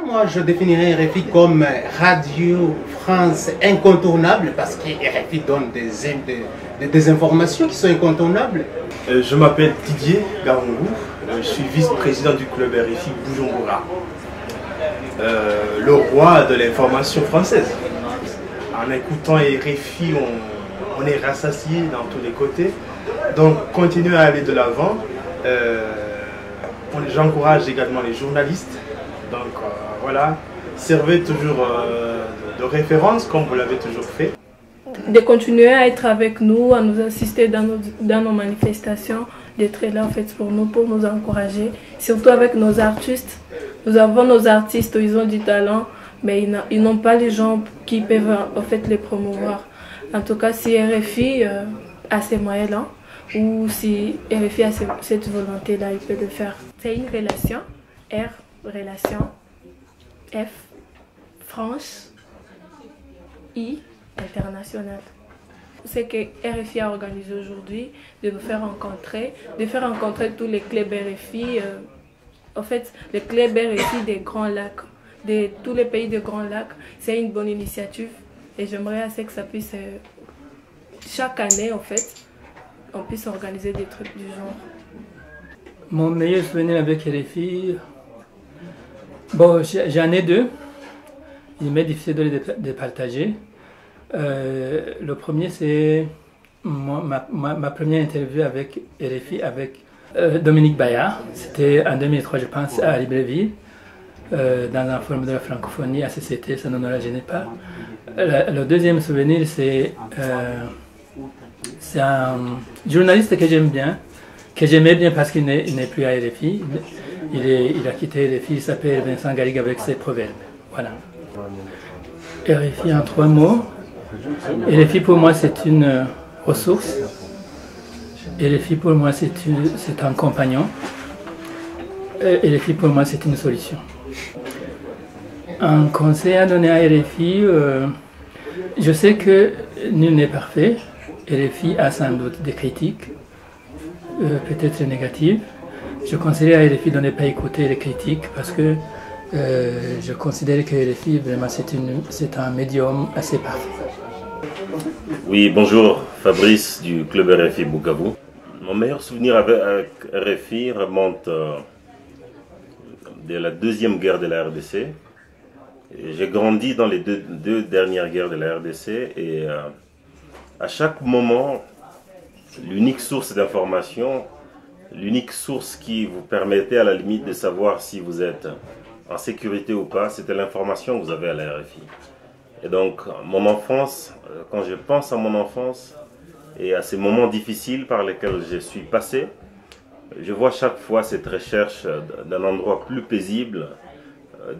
Moi, je définirais RFI comme Radio France incontournable parce que RFI donne des informations qui sont incontournables. Je m'appelle Didier Garongou, je suis vice-président du club RFI Bujumbura, le roi de l'information française. En écoutant RFI, on est rassasié dans tous les côtés, donc continuez à aller de l'avant. J'encourage également les journalistes, donc voilà, servez toujours de référence comme vous l'avez toujours fait. De continuer à être avec nous, à nous assister dans nos manifestations, d'être là en fait pour nous encourager, surtout avec nos artistes. Nous avons nos artistes, ils ont du talent, mais ils n'ont pas les gens qui peuvent en fait les promouvoir. En tout cas, si RFI a ces moyens-là, ou si RFI a cette volonté-là, il peut le faire. C'est une relation, R, relation, F, France, I, international. C'est que RFI a organisé aujourd'hui, de nous faire rencontrer, tous les clubs RFI, en fait, les clubs RFI des Grands Lacs, de tous les pays des Grands Lacs. C'est une bonne initiative et j'aimerais assez que ça puisse, chaque année en fait, on puisse organiser des trucs du genre. Mon meilleur souvenir avec RFI, bon, j'en ai deux. Il m'est difficile de les partager. Le premier, c'est ma première interview avec RFI avec Dominique Bayard. C'était en 2003, je pense, à Libreville, dans un forum de la francophonie à CCT, ça ne nous rajeunit pas. Le deuxième souvenir, c'est un journaliste que j'aime bien, que j'aimais bien parce qu'il n'est plus à RFI. Il a quitté RFI, il s'appelle Vincent Garrigue avec ses proverbes. Voilà. RFI en 3 mots. RFI pour moi c'est une ressource. RFI pour moi c'est un compagnon. RFI pour moi c'est une solution. Un conseil à donner à RFI, je sais que nul n'est parfait. RFI a sans doute des critiques, peut-être négatives. Je conseille à RFI de ne pas écouter les critiques parce que je considère que RFI vraiment c'est un médium assez parfait. Oui, bonjour, Fabrice du club RFI Bukavu. Mon meilleur souvenir avec RFI remonte de la deuxième guerre de la RDC. J'ai grandi dans les deux dernières guerres de la RDC et à chaque moment, l'unique source d'information, l'unique source qui vous permettait à la limite de savoir si vous êtes en sécurité ou pas, c'était l'information que vous avez à la RFI. Et donc, mon enfance, quand je pense à mon enfance et à ces moments difficiles par lesquels je suis passé, je vois chaque fois cette recherche d'un endroit plus paisible,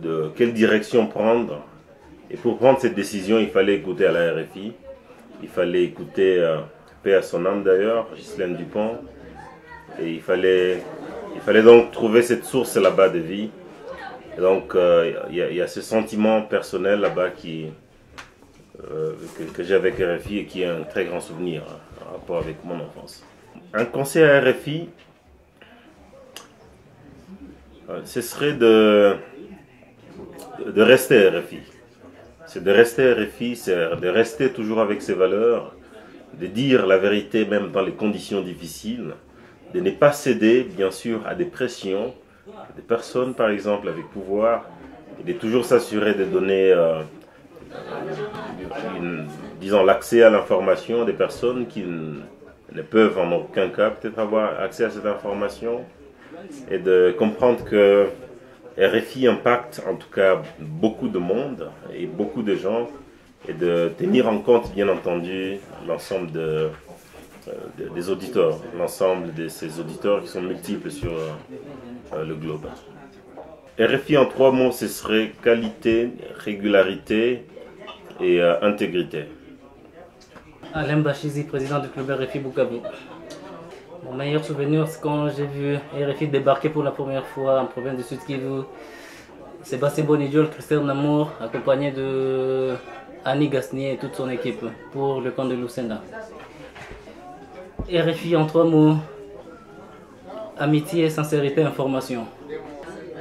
de quelle direction prendre. Et pour prendre cette décision, il fallait écouter à la RFI, il fallait écouter, paix à son âme d'ailleurs, Ghislaine Dupont, et il fallait donc trouver cette source là-bas de vie. Et donc, il y a ce sentiment personnel là-bas que j'ai avec RFI et qui est un très grand souvenir en rapport avec mon enfance. Un conseil à RFI, ce serait de rester RFI. C'est de rester RFI, c'est de rester toujours avec ses valeurs, de dire la vérité même dans les conditions difficiles, de ne pas céder bien sûr à des pressions, des personnes par exemple avec pouvoir, et de toujours s'assurer de donner disons l'accès à l'information à des personnes qui ne peuvent en aucun cas peut-être avoir accès à cette information, et de comprendre que RFI impacte en tout cas beaucoup de monde et beaucoup de gens, et de tenir en compte bien entendu l'ensemble des auditeurs, l'ensemble de ces auditeurs qui sont multiples sur le globe. RFI en 3 mots, ce serait qualité, régularité et intégrité. Alain Bachizi, président du club RFI Bukavu. Mon meilleur souvenir, c'est quand j'ai vu RFI débarquer pour la première fois en province du Sud Kivu. Sébastien Bonidjol, Christelle Namour, accompagné de Annie Gasnier et toute son équipe pour le camp de Lucenda. RFI en 3 mots, amitié, sincérité, information.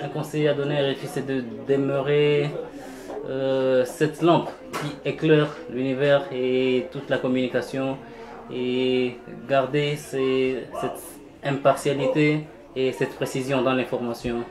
Un conseil à donner à RFI, c'est de demeurer cette lampe qui éclaire l'univers et toute la communication et garder cette impartialité et cette précision dans l'information.